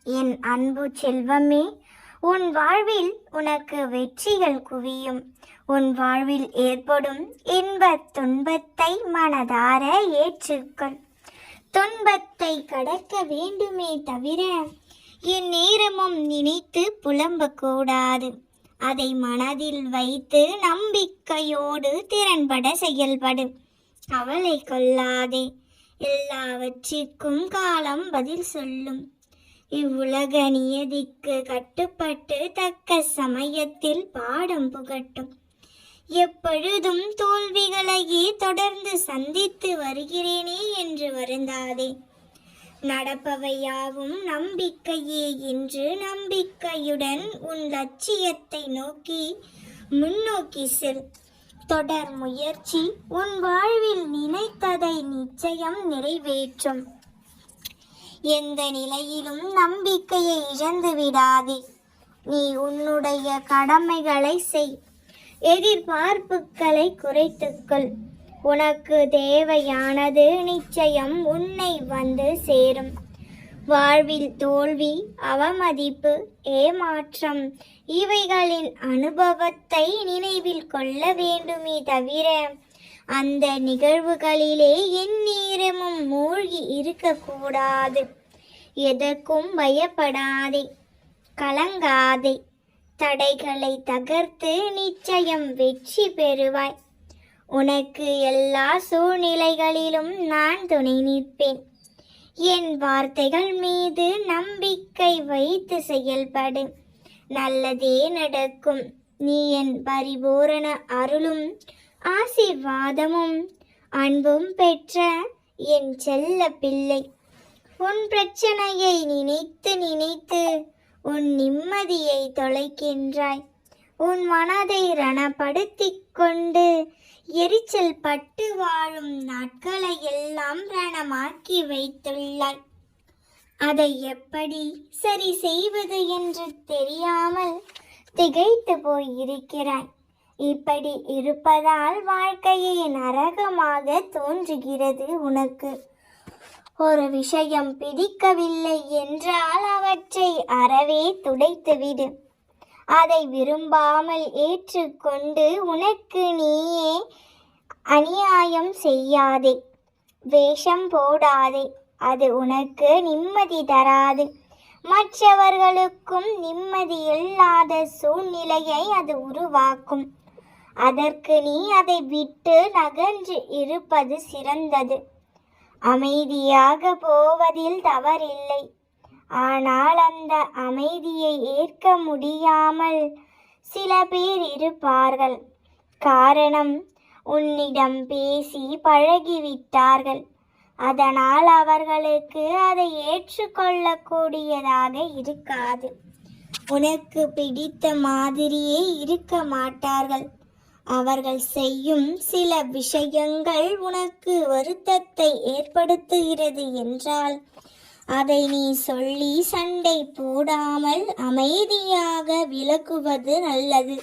என் அன்பு செல்வமே, உன் வாழ்வில் உனக்கு வெற்றிகள் குவியும். உன் வாழ்வில் ஏற்படும் இன்பத் துன்பத்தை மனதார ஏற்றுக்கொள். துன்பத்தை கடக்க வேண்டுமே தவிர என் நேரமும் நினைத்து புலம்பக்கூடாது. அதை மனதில் வைத்து நம்பிக்கையோடு திறன்பட செயல்படு. கவலை கொள்ளாதே, எல்லாவற்றிற்கும் காலம் பதில் சொல்லும். இவ்வுலக நியதிக்கு கட்டுப்பட்டு தக்க சமயத்தில் பாடம் புகட்டும். எப்பொழுதும் தோல்விகளையே தொடர்ந்து சந்தித்து வருகிறேனே என்று வருந்தாதே. நடப்பவையாவும் நம்பிக்கையே என்று நம்பிக்கையுடன் உன் லட்சியத்தை நோக்கி முன்னோக்கி செல். தொடர் முயற்சி உன் வாழ்வில் நினைத்ததை நிச்சயம் நிறைவேற்றும். எந்த நிலையிலும் நம்பிக்கையை இழந்து விடாதே. நீ உன்னுடைய கடமைகளை செய். எதிர்பார்ப்புகளை குறைத்துக்கொள். உனக்கு தேவையானது நிச்சயம் உன்னை வந்து சேரும். வாழ்வில் தோல்வி, அவமதிப்பு, ஏமாற்றம் இவைகளின் அனுபவத்தை நினைவில் கொள்ள வேண்டுமே தவிர அந்த நிகழ்வுகளிலே எந்நேரமும் மூழ்கி இருக்கக்கூடாது. எதற்கும் பயப்படாதே, கலங்காதே. தடைகளை தகர்த்து நிச்சயம் வெற்றி பெறுவாய். உனக்கு எல்லா சூழ்நிலைகளிலும் நான் துணை நிற்பேன். என் வார்த்தைகள் மீது நம்பிக்கை வைத்து செயல்படு. நல்லதே நடக்கும். நீ என் பரிபூரண அருளும் ஆசீர்வாதமும் அன்பும் பெற்ற என் செல்ல பிள்ளை. உன் பிரச்சனையை நினைத்து நினைத்து உன் நிம்மதியை தொலைக்கின்றாய். உன் மனதை ரணப்படுத்திக் கொண்டு எரிச்சல் பட்டு வாழும் நாட்களை எல்லாம் ரணமாக்கி வைத்துள்ளாய். அதை எப்படி சரி செய்வது என்று தெரியாமல் திகைத்து போயிருக்கிறாய். இப்படி இருப்பதால் வாழ்க்கையை நரகமாக தோன்றுகிறது உனக்கு. ஒரு விஷயம் பிடிக்கவில்லை என்றால் அவற்றை அறவே துடைத்துவிடு. அதை விரும்பாமல் ஏற்றுக்கொண்டு உனக்கு நீயே அநியாயம் செய்யாதே. வேஷம் போடாதே. அது உனக்கு நிம்மதி தராது. மற்றவர்களுக்கும் நிம்மதி இல்லாத சூழ்நிலையை அது உருவாக்கும். அதற்கு நீ அதை விட்டு நகன்று இருப்பது சிறந்தது. அமைதியாக போவதில் தவறில்லை. ஆனால் அந்த அமைதியை ஏற்க முடியாமல் சில பேர் இருப்பார்கள். காரணம், உன்னிடம் பேசி பழகிவிட்டார்கள். அதனால் அவர்களுக்கு அதை ஏற்றுக்கொள்ளக்கூடியதாக இருக்காது. உனக்கு பிடித்த மாதிரியே இருக்க மாட்டார்கள். அவர்கள் செய்யும் சில விஷயங்கள் உனக்கு வருத்தத்தை ஏற்படுத்துகிறது என்றால் அதை நீ சொல்லி சண்டை போடாமல் அமைதியாக விலகுவது நல்லது.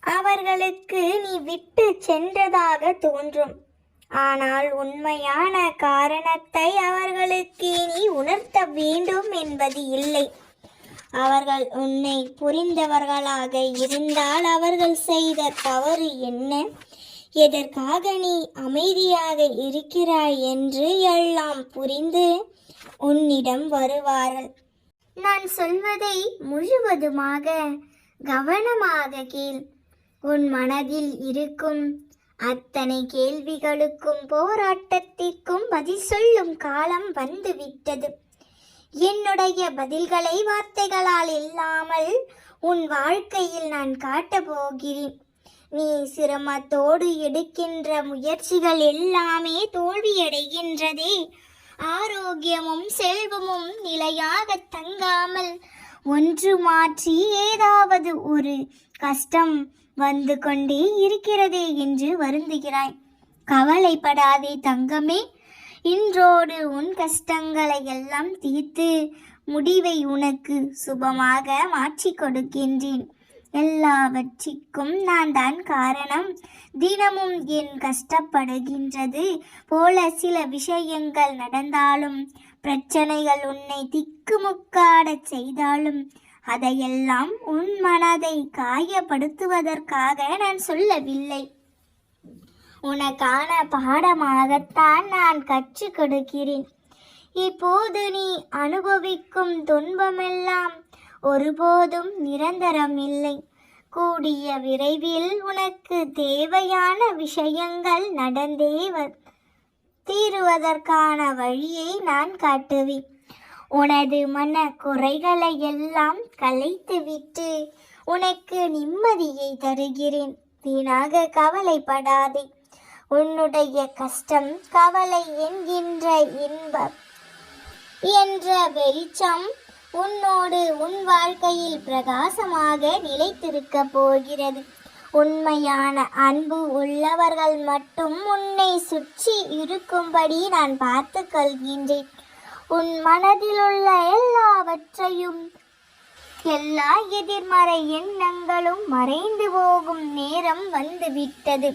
அவர்களுக்கு நீ விட்டு சென்றதாக தோன்றும். ஆனால் உண்மையான காரணத்தை அவர்களுக்கு நீ உணர்த்த வேண்டும் என்பது இல்லை. அவர்கள் உன்னை புரிந்தவர்களாக இருந்தால் அவர்கள் செய்த தவறு என்ன, எதற்காக நீ அமைதியாக இருக்கிறாய் என்று எல்லாம் புரிந்து உன்னிடம் வருவார்கள். நான் சொல்வதை முழுவதுமாக கவனமாக கேள். உன் மனதில் இருக்கும் அத்தனை கேள்விகளுக்கும் போராட்டத்திற்கும் பதில் சொல்லும் காலம் வந்துவிட்டது. என்னுடைய பதில்களை வார்த்தைகளால் இல்லாமல் உன் வாழ்க்கையில் நான் காட்டப் போகிறேன். நீ சிரமத்தோடு எடுக்கின்ற முயற்சிகள் எல்லாமே தோல்வியடைகின்றதே. ஆரோக்கியமும் செல்வமும் நிலையாக தங்காமல் ஒன்று மாற்றி ஏதாவது ஒரு கஷ்டம் வந்து கொண்டே இருக்கிறதே என்று வருந்துகிறாய். கவலைப்படாதே தங்கமே. இன்றோடு உன் கஷ்டங்களை எல்லாம் தீர்த்து முடிவை உனக்கு சுபமாக மாற்றி கொடுக்கின்றேன். எல்லாவற்றிற்கும் நான் தான் காரணம். தினமும் என் கஷ்டப்படுகின்றது போல சில விஷயங்கள் நடந்தாலும் பிரச்சனைகள் உன்னை திக்குமுக்காடச் செய்தாலும் அதையெல்லாம் உன் மனதை காயப்படுத்துவதற்காக நான் சொல்லவில்லை. உனக்கான பாடமாகத்தான் நான் கற்றுக் கொடுக்கிறேன். இப்போது நீ அனுபவிக்கும் துன்பமெல்லாம் ஒருபோதும் நிரந்தரம் இல்லை. கூடிய விரைவில் உனக்கு தேவையான விஷயங்கள் நடந்தே தீருவதற்கான வழியை நான் காட்டுவேன். உனது மன குறைகளை எல்லாம் கலைத்துவிட்டு உனக்கு நிம்மதியை தருகிறேன். வீணாக கவலைப்படாதே. உன்னுடைய கஷ்டம் கவலை என்கின்ற இன்பம் என்ற வெளிச்சம் உன்னோடு உன் வாழ்க்கையில் பிரகாசமாக நிலைத்திருக்க போகிறது. உண்மையான அன்பு உள்ளவர்கள் மட்டும் உன்னை சுற்றி இருக்கும்படி நான் பார்த்து கொள்கின்றேன். உன் மனதிலுள்ள எல்லாவற்றையும் எல்லா எதிர்மறை எண்ணங்களும் மறைந்து போகும் நேரம் வந்துவிட்டது.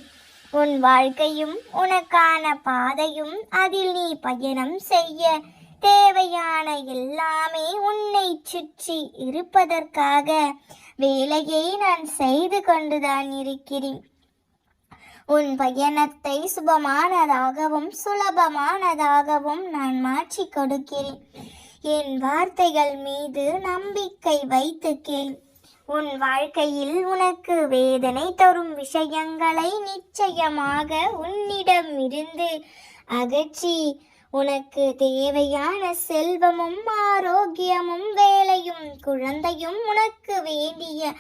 உன் வாழ்க்கையும் உனக்கான பாதையும் அதில் நீ பயணம் செய்ய தேவையான எல்லாமே உன்னை சுற்றி இருப்பதற்காக வேலையை நான் செய்து கொண்டுதான் இருக்கிறேன். உன் பயணத்தை சுபமானதாகவும் சுலபமானதாகவும் நான் மாற்றி கொடுக்கிறேன். என் வார்த்தைகள் மீது நம்பிக்கை வைத்து கேள். உன் வாழ்க்கையில் உனக்கு வேதனை தரும் விஷயங்களை நிச்சயமாக உன்னிடம் இருந்து அகற்றி உனக்கு தேவையான செல்வமும் ஆரோக்கியமும் வேலையும் குழந்தையும் உனக்கு வேண்டிய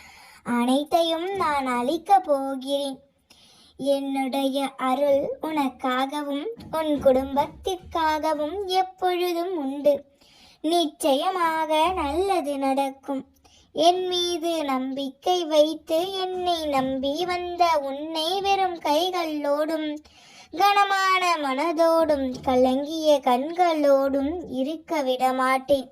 அனைத்தையும் நான் அளிக்கப் போகிறேன். என்னுடைய அருள் உனக்காகவும் உன் குடும்பத்திற்காகவும் எப்பொழுதும் உண்டு. நிச்சயமாக நல்லது நடக்கும். என் மீது நம்பிக்கை வைத்து என்னை நம்பி வந்த உன்னை வெறும் கைகளோடும் கனமான மனதோடும் கலங்கிய கண்களோடும் இருக்க விடமாட்டேன்.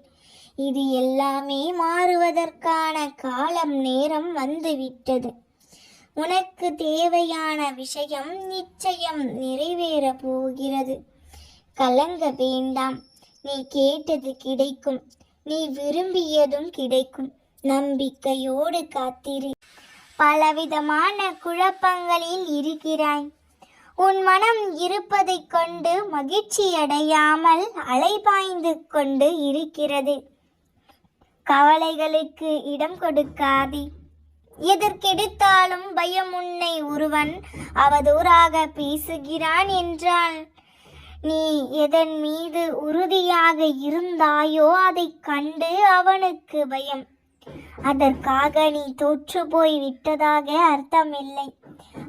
இது எல்லாமே மாறுவதற்கான காலம் நேரம் வந்துவிட்டது. உனக்கு தேவையான விஷயம் நிச்சயம் நிறைவேற போகிறது. கலங்க வேண்டாம். நீ கேட்டது கிடைக்கும். நீ விரும்பியதும் கிடைக்கும். நம்பிக்கையோடு காத்திரு. பலவிதமான குழப்பங்களில் இருக்கிறாய். உன் மனம் இருப்பதைக் கொண்டு மகிழ்ச்சியடையாமல் அலைபாய்ந்து கொண்டு இருக்கிறது. கவலைகளுக்கு இடம் கொடுக்காதே. எதற்கெடுத்தாலும் பயம் உன்னை ஒருவன் அவதூறாக பேசுகிறான் என்றால் நீ எதன் மீது உறுதியாக இருந்தாயோ அதை கண்டு அவனுக்கு பயம். அதற்காக நீ தோற்று போய் விட்டதாக அர்த்தமில்லை.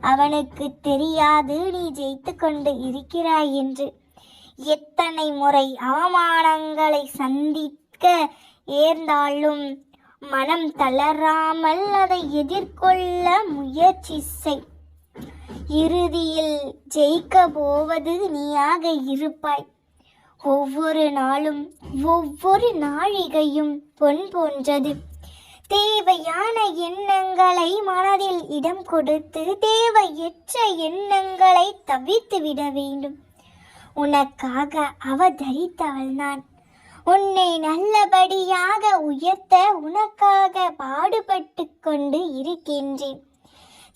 அவனுக்கு தெரியாது நீ ஜெயித்து கொண்டு இருக்கிறாய் என்று. எத்தனை முறை அவமானங்களை சந்திக்க ஏர்ந்தாலும் மனம் தளராமல் அதை எதிர்கொள்ள முயற்சி செய். இறுதியில் ஜெயிக்க போவது நீயாக இருப்பாய். ஒவ்வொரு நாளும் ஒவ்வொரு நாழிகையும் பொன் போன்றது. தேவையான எண்ணங்களை மனதில் இடம் கொடுத்து தேவையற்ற எண்ணங்களை தவிர்த்து விட வேண்டும். உனக்காக அவதரித்தவள் நான். உன்னை நல்லபடியாக உயர்த்த உனக்காக பாடுபட்டு கொண்டு இருக்கின்றேன்.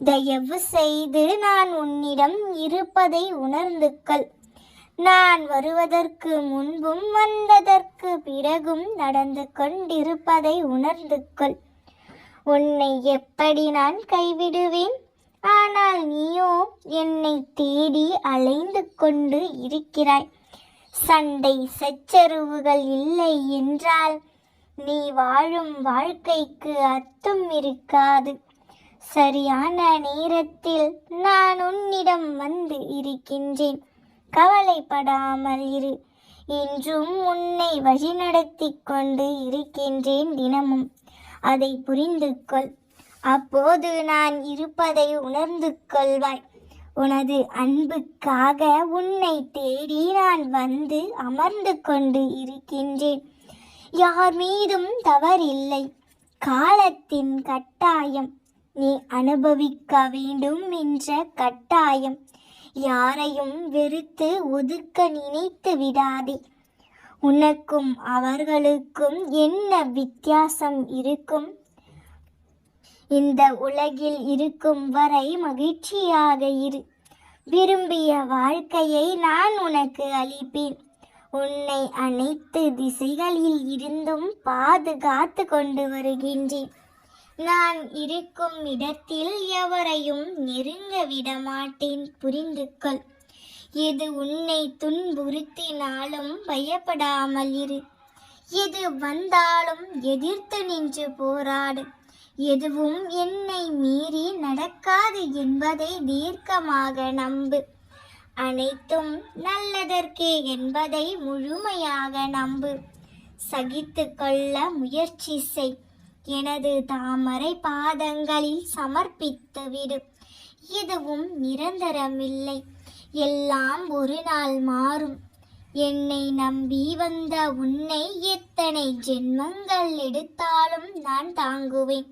தயவு செய்து நான் உன்னிடம் இருப்பதை உணர்ந்து கொள். நான் வருவதற்கு முன்பும் வந்ததற்கு பிறகும் நடந்து கொண்டிருப்பதை உணர்ந்து கொள். உன்னை எப்படி நான் கைவிடுவேன்? ஆனால் நீயோ என்னை தேடி அலைந்து கொண்டு இருக்கிறாய். சண்டை சச்சரவுகள் இல்லை என்றால் நீ வாழும் வாழ்க்கைக்கு அர்த்தம் இருக்காது. சரியான நேரத்தில் நான் உன்னிடம் வந்து இருக்கின்றேன். கவலைப்படாமல் இரு. இன்றும் உன்னை வழிநடத்தி கொண்டு இருக்கின்றேன் தினமும். அதை புரிந்து கொள். அப்போது நான் இருப்பதை உணர்ந்து கொள்வாய். உனது அன்புக்காக உன்னை தேடி நான் வந்து அமர்ந்து கொண்டு இருக்கின்றேன். யார் மீதும் தவறில்லை. காலத்தின் கட்டாயம். நீ அனுபவிக்க வேண்டும் என்ற கட்டாயம். யாரையும் வெறுத்து ஒதுக்க நினைத்து விடாதே. உனக்கும் அவர்களுக்கும் என்ன வித்தியாசம் இருக்கும்? இந்த உலகில் இருக்கும் வரை மகிழ்ச்சியாக இரு. விரும்பிய வாழ்க்கையை நான் உனக்கு அளிப்பேன். உன்னை அனைத்து திசைகளில் இருந்தும் பாதுகாத்து கொண்டு வருகின்றேன். நான் இருக்கும் இடத்தில் எவரையும் நெருங்க விடமாட்டேன், புரிந்து கொள். எது உன்னை துன்புறுத்தினாலும் பயப்படாமல் இரு. எது வந்தாலும் எதிர்த்து நின்று போராடு. எதுவும் என்னை மீறி நடக்காது என்பதை தீர்க்கமாக நம்பு. அனைத்தும் நல்லதற்கே என்பதை முழுமையாக நம்பு. சகித்து கொள்ள முயற்சி செய். எனது தாமரை பாதங்களில் சமர்ப்பித்து விடு. எதுவும் நிரந்தரமில்லை, எல்லாம் ஒரு நாள் மாறும். என்னை நம்பி வந்த உன்னை எத்தனை ஜென்மங்கள் எடுத்தாலும் நான் தாங்குவேன்.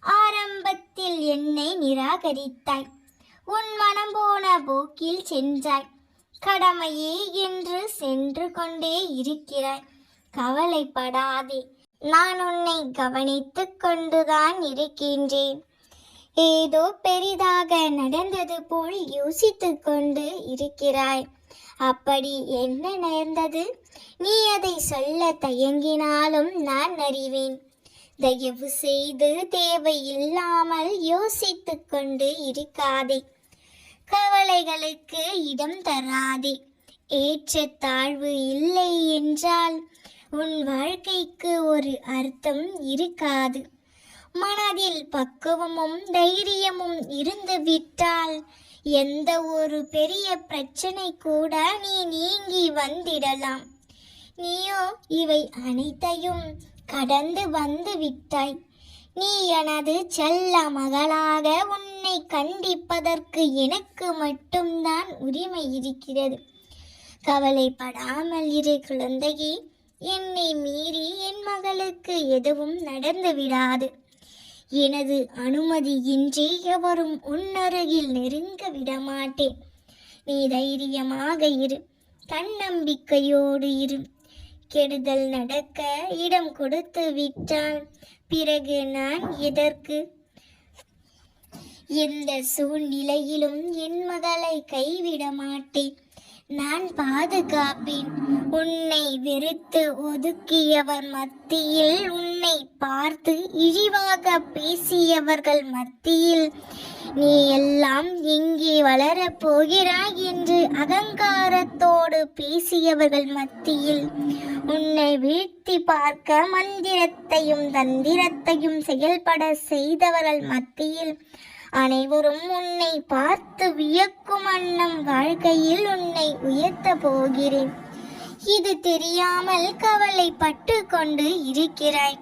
ஆரம்பத்தில் என்னை நிராகரித்தாய், உன் மனம் போன போக்கில் சென்றாய். கடமையே என்று சென்று கொண்டே இருக்கிறாய். கவலைப்படாதே, நான் உன்னை கவனித்து கொண்டுதான் இருக்கின்றேன். ஏதோ பெரிதாக நடந்தது போல் யோசித்து கொண்டு இருக்கிறாய். அப்படி என்ன நேர்ந்தது? நீ அதை சொல்ல தயங்கினாலும் நான் அறிவேன். தயவு செய்து தேவையில்லாமல் யோசித்து கொண்டு இருக்காதே. கவலைகளுக்கு இடம் தராதே. ஏற்ற தாழ்வு இல்லை என்றால் உன் வாழ்க்கைக்கு ஒரு அர்த்தம் இருக்காது. மனதில் பக்குவமும் தைரியமும் இருந்து விட்டால் எந்த ஒரு பெரிய பிரச்சனை கூட நீ நீங்கி வந்திடலாம். நீயோ இவை அனைத்தையும் கடந்து வந்து விட்டாய். நீ எனது செல்ல மகளாக உன்னை கண்டிப்பதற்கு எனக்கு மட்டும்தான் உரிமை இருக்கிறது. கவலைப்படாமல் இரு குழந்தையே. என்னை மீறி என் மகளுக்கு எதுவும் நடந்து விடாது. எனது அனுமதியின்றி எவரும் உன்னருகில் நெருங்க விடமாட்டேன். நீ தைரியமாக இரு, தன்னம்பிக்கையோடு இரு. கெடுதல் நடக்க இடம் கொடுத்து விட்டால் பிறகு நான் எதற்கு? எந்த சூழ்நிலையிலும் என் மகளை கைவிட மாட்டேன். நான் பாதுகாப்பேன். உன்னை வெறுத்து ஒதுக்கியவர் மத்தியில், உன்னை பார்த்து இழிவாக பேசியவர்கள் மத்தியில், நீ எல்லாம் எங்கே வளரப் போகிறாய் என்று அகங்காரத்தோடு பேசியவர்கள் மத்தியில், உன்னை வீழ்த்தி பார்க்க மந்திரத்தையும் தந்திரத்தையும் செயல்பட செய்தவர்கள் மத்தியில், அனைவரும் உன்னை பார்த்து வியக்கும் வண்ணம் வாழ்க்கையில் உன்னை உயர்த்த போகிறேன். இது தெரியாமல் கவலைப்பட்டு கொண்டு இருக்கிறாய்.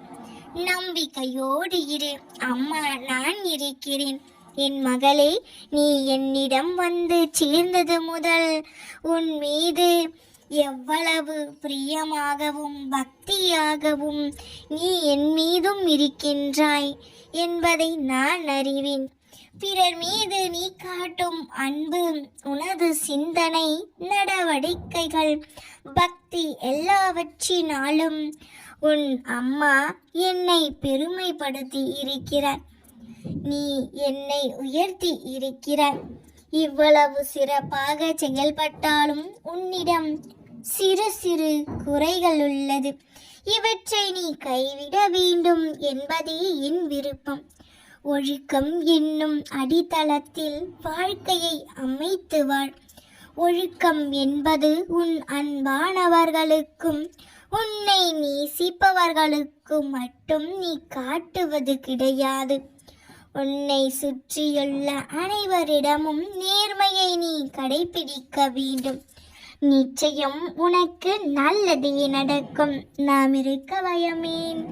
நம்பிக்கையோடு இரு, அம்மா நான் இருக்கிறேன். என் மகளே, நீ என்னிடம் வந்து சேர்ந்தது முதல் உன் மீது எவ்வளவு பிரியமாகவும் பக்தியாகவும் நீ என் மீதும் இருக்கின்றாய் என்பதை நான் அறிவேன். பிறர் மீது நீ காட்டும் அன்பு, உனது சிந்தனை, நடவடிக்கைகள், பக்தி எல்லாவற்றினாலும் உன் அம்மா என்னை பெருமைப்படுத்தி இருக்கிறாய். நீ என்னை உயர்த்தி இருக்கிறாய். இவ்வளவு சிறப்பாக செயல்பட்டாலும் உன்னிடம் சிறு சிறு குறைகள் உள்ளது. இவற்றை நீ கைவிட வேண்டும் என்பதே என் விருப்பம். ஒழுக்கம் என்னும் அடித்தளத்தில் வாழ்க்கையை அமைத்து வாழ். ஒழுக்கம் என்பது உன் அன்பானவர்களுக்கும் உன்னை நேசிப்பவர்களுக்கும் மட்டும் நீ காட்டுவது கிடையாது. உன்னை சுற்றியுள்ள அனைவரிடமும் நேர்மையை நீ கடைபிடிக்க வேண்டும். நிச்சயம் உனக்கு நல்லதே நடக்கும். நாம் இருக்க பயமேன்.